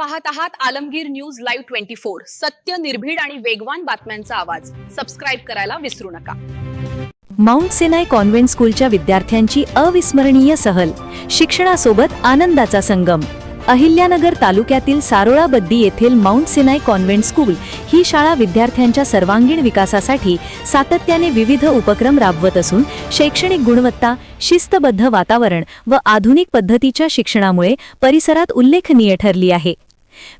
पाहत आहात Alamgir news live 24। सत्य, निर्भीड आणि वेगवान बातम्यांचा आवाज। सबस्क्राइब करायला विसरू नका। माउंट सिनाय कॉन्व्हेंट स्कूलच्या विद्यार्थ्यांची अविस्मरणीय सहल, शिक्षणासोबत आनंदाचा संगम। अहिल्यानगर तालुक्यातील सारोळा बद्दी येथील माउंट सिनाय कॉन्व्हेंट स्कूल ही शाळा विद्यार्थ्यांच्या सर्वांगीण विकासासाठी सातत्याने विविध उपक्रम राबवत असून शैक्षणिक गुणवत्ता, शिस्तबद्ध वातावरण व आधुनिक पद्धतीच्या शिक्षणामुळे परिसरात उल्लेखनीय ठरली आहे।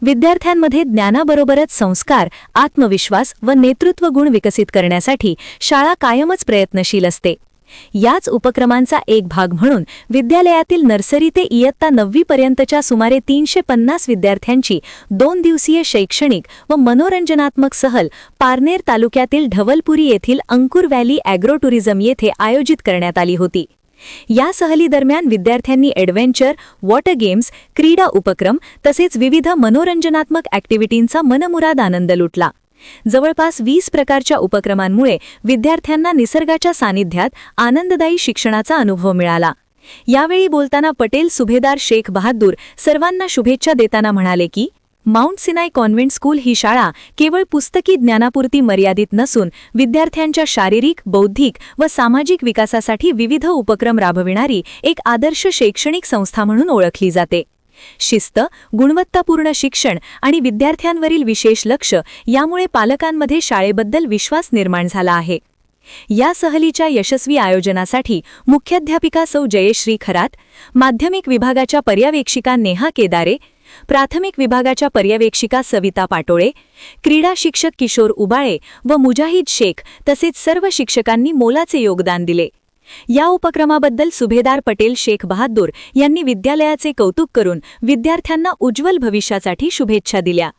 विद्यार्थ्यांमध्ये ज्ञानाबरोबरच संस्कार, आत्मविश्वास व नेतृत्व गुण विकसित करण्यासाठी शाळा कायमच प्रयत्नशील असते। याच उपक्रमांचा एक भाग म्हणून विद्यालयातील नर्सरी ते इयत्ता 9वी पर्यंतच्या सुमारे 350 विद्यार्थ्यांची 2 दिवसीय शैक्षणिक व मनोरंजनात्मक सहल पारनेर तालुक्यातील ढवलपुरी येथील अंकुर व्हॅली ॲग्रो टुरिझम येथे आयोजित करण्यात आली होती। या सहलीदरम्यान विद्यार्थ्यांनी ॲडव्हेंचर, वॉटर गेम्स, क्रीडा उपक्रम तसेच विविध मनोरंजनात्मक ॲक्टिव्हिटींचा मनमुराद आनंद लुटला। जवळपास 20 प्रकारच्या उपक्रमांमुळे विद्यार्थ्यांना निसर्गाच्या सानिध्यात आनंददायी शिक्षणाचा अनुभव मिळाला। यावेळी बोलताना पटेल सुभेदार शेख बहादूर सर्वांना शुभेच्छा देताना म्हणाले की माउंट सिनाय कॉन्व्हेंट स्कूल ही शाळा केवळ पुस्तकी ज्ञानापुरती मर्यादित नसून विद्यार्थ्यांच्या शारीरिक, बौद्धिक व सामाजिक विकासासाठी विविध उपक्रम राबविणारी एक आदर्श शैक्षणिक संस्था म्हणून ओळखली जाते। शिस्त, गुणवत्तापूर्ण शिक्षण आणि विद्यार्थ्यांवरील विशेष लक्ष यामुळे पालकांमध्ये शाळेबद्दल विश्वास निर्माण झाला आहे। या सहलीच्या यशस्वी आयोजनासाठी मुख्याध्यापिका सौ जयश्री खरात, माध्यमिक विभागाच्या पर्यवेक्षिका नेहा केदारे, प्राथमिक विभागाच्या पर्यवेक्षिका सविता पाटोळे, क्रीडा शिक्षक किशोर उबाळे व मुजाहिद शेख तसेच सर्व शिक्षकांनी मोलाचे योगदान दिले। या उपक्रमाबद्दल सुभेदार पटेल शेख बहादूर यांनी विद्यालयाचे कौतुक करून विद्यार्थ्यांना उज्ज्वल भविष्यासाठी शुभेच्छा दिल्या।